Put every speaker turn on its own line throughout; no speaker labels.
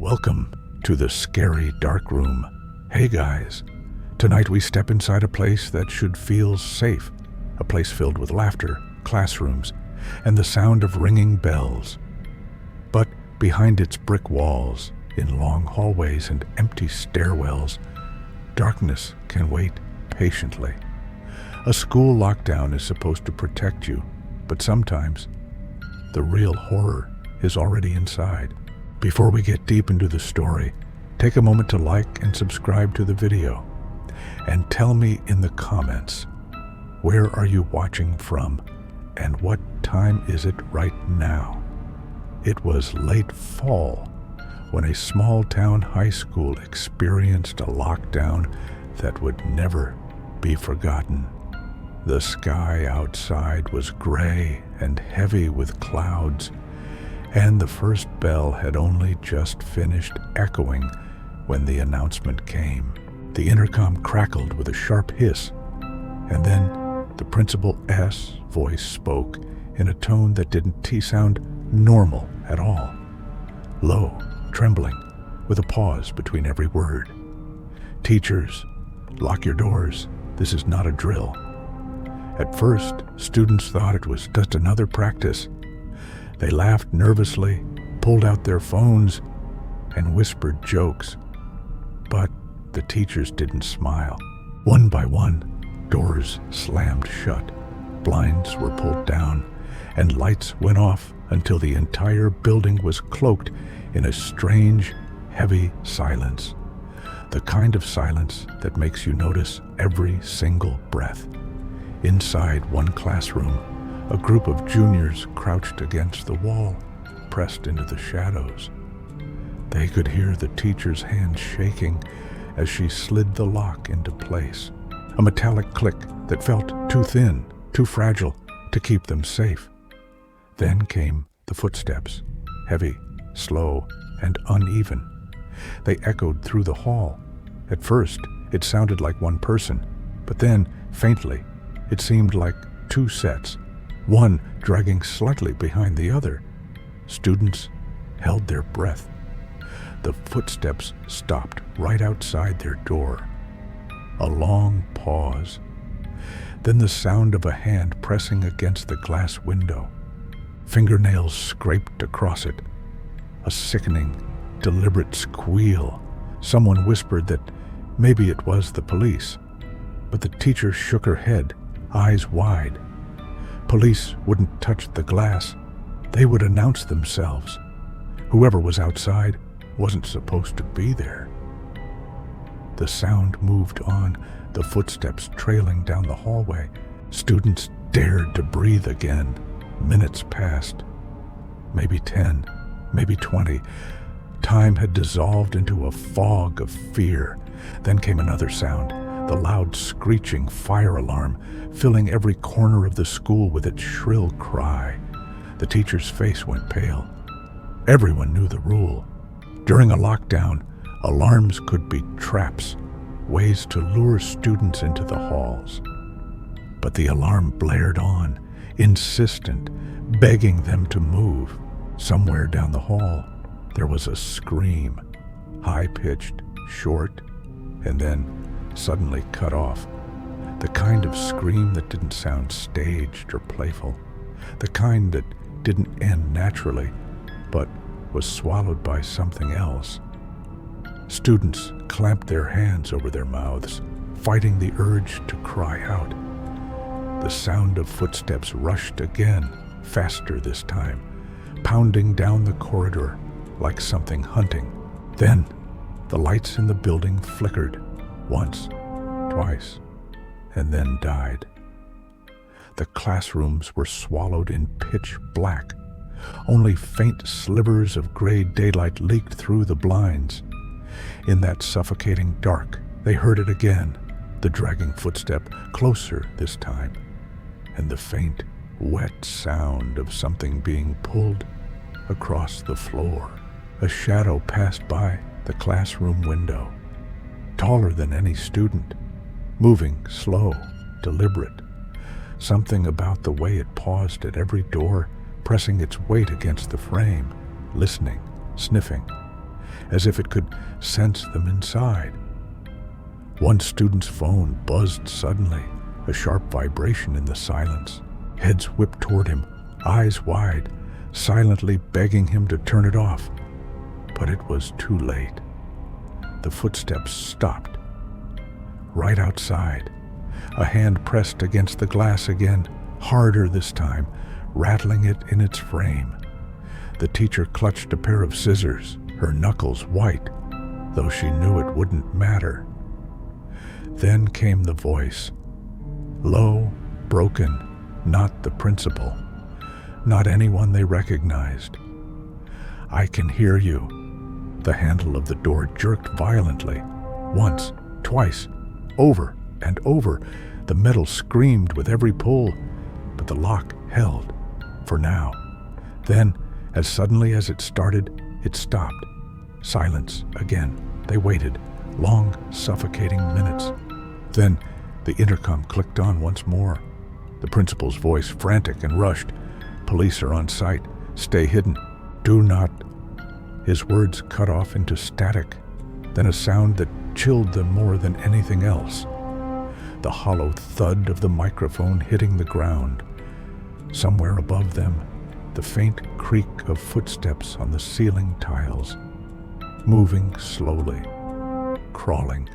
Welcome to the Scary Darkroom. Hey guys, tonight we step inside a place that should feel safe, a place filled with laughter, classrooms, and the sound of ringing bells. But behind its brick walls, in long hallways and empty stairwells, darkness can wait patiently. A school lockdown is supposed to protect you, but sometimes the real horror is already inside. Before we get deep into the story, take a moment to like and subscribe to the video. And tell me in the comments, where are you watching from and what time is it right now? It was late fall when a small town high school experienced a lockdown that would never be forgotten. The sky outside was gray and heavy with clouds, and the first bell had only just finished echoing when the announcement came. The intercom crackled with a sharp hiss, and then the Principal S voice spoke in a tone that didn't sound normal at all. Low, trembling, with a pause between every word. "Teachers, lock your doors. This is not a drill." At first, students thought it was just another practice. They laughed nervously, pulled out their phones, and whispered jokes. But the teachers didn't smile. One by one, doors slammed shut, blinds were pulled down, and lights went off until the entire building was cloaked in a strange, heavy silence. The kind of silence that makes you notice every single breath. Inside one classroom, a group of juniors crouched against the wall, pressed into the shadows. They could hear the teacher's hand shaking as she slid the lock into place, a metallic click that felt too thin, too fragile to keep them safe. Then came the footsteps, heavy, slow, and uneven. They echoed through the hall. At first, it sounded like one person, but then, faintly, it seemed like two sets, one dragging slightly behind the other. Students held their breath. The footsteps stopped right outside their door. A long pause. Then the sound of a hand pressing against the glass window. Fingernails scraped across it. A sickening, deliberate squeal. Someone whispered that maybe it was the police. But the teacher shook her head, eyes wide. Police wouldn't touch the glass. They would announce themselves. Whoever was outside wasn't supposed to be there. The sound moved on, the footsteps trailing down the hallway. Students dared to breathe again. Minutes passed. Maybe 10, maybe 20. Time had dissolved into a fog of fear. Then came another sound, the loud screeching fire alarm, filling every corner of the school with its shrill cry. The teacher's face went pale. Everyone knew the rule. During a lockdown, alarms could be traps, ways to lure students into the halls. But the alarm blared on, insistent, begging them to move. Somewhere down the hall, there was a scream, high-pitched, short, and then suddenly cut off. The kind of scream that didn't sound staged or playful. The kind that didn't end naturally, but was swallowed by something else. Students clamped their hands over their mouths, fighting the urge to cry out. The sound of footsteps rushed again, faster this time, pounding down the corridor like something hunting. Then the lights in the building flickered, once, twice, and then died. The classrooms were swallowed in pitch black. Only faint slivers of gray daylight leaked through the blinds. In that suffocating dark, they heard it again, the dragging footstep, closer this time, and the faint, wet sound of something being pulled across the floor. A shadow passed by the classroom window, taller than any student, moving slow, deliberate. Something about the way it paused at every door, pressing its weight against the frame, listening, sniffing. as if it could sense them inside. One student's phone buzzed suddenly, a sharp vibration in the silence. Heads whipped toward him, eyes wide, silently begging him to turn it off. But it was too late. The footsteps stopped. Right outside, a hand pressed against the glass again, harder this time, rattling it in its frame. The teacher clutched a pair of scissors, her knuckles white, though she knew it wouldn't matter. Then came the voice, low, broken, not the principal, not anyone they recognized. "I can hear you." The handle of the door jerked violently. Once, twice, over and over. The metal screamed with every pull, but the lock held, for now. Then, as suddenly as it started, it stopped. Silence again. They waited, long, suffocating minutes. Then, the intercom clicked on once more. The principal's voice, frantic and rushed. "Police are on site. Stay hidden. Do not..." His words cut off into static, then a sound that chilled them more than anything else. The hollow thud of the microphone hitting the ground. Somewhere above them, the faint creak of footsteps on the ceiling tiles, moving slowly, crawling.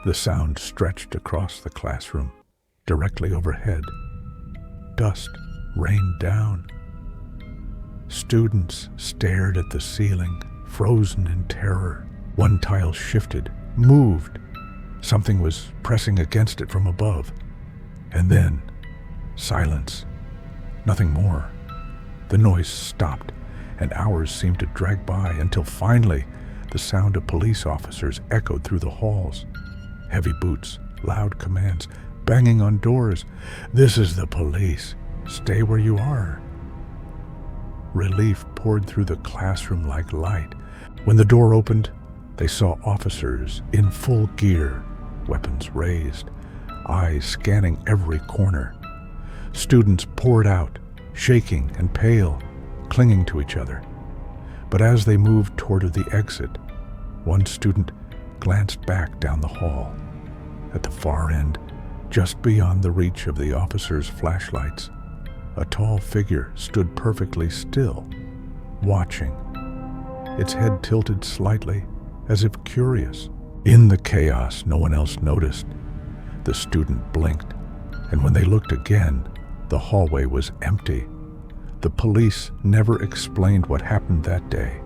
The sound stretched across the classroom, directly overhead. Dust rained down. Students stared at the ceiling, frozen in terror. One tile shifted, moved. Something was pressing against it from above. And then, silence. Nothing more. The noise stopped, and hours seemed to drag by until finally the sound of police officers echoed through the halls. Heavy boots, loud commands, banging on doors. "This is the police. Stay where you are." Relief poured through the classroom like light. When the door opened, they saw officers in full gear, weapons raised, eyes scanning every corner. Students poured out, shaking and pale, clinging to each other. But as they moved toward the exit, one student glanced back down the hall. At the far end, just beyond the reach of the officers' flashlights, a tall figure stood perfectly still, watching, its head tilted slightly, as if curious. In the chaos, no one else noticed. The student blinked, and when they looked again, the hallway was empty. The police never explained what happened that day.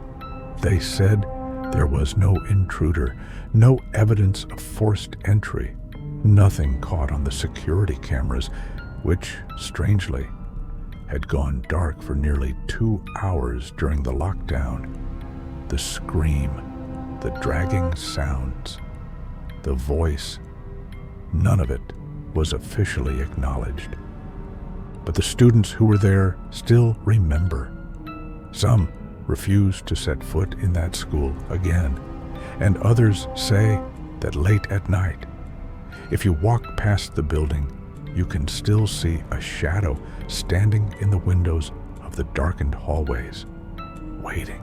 They said there was no intruder, no evidence of forced entry, nothing caught on the security cameras, which, strangely, had gone dark for nearly 2 hours during the lockdown. The scream, the dragging sounds, the voice, none of it was officially acknowledged. But the students who were there still remember. Some refused to set foot in that school again, and others say that late at night, if you walk past the building, you can still see a shadow standing in the windows of the darkened hallways, waiting.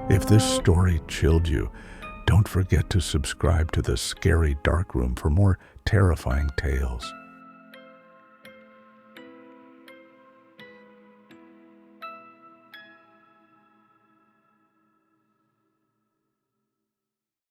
If this story chilled you, don't forget to subscribe to the Scary Darkroom for more terrifying tales.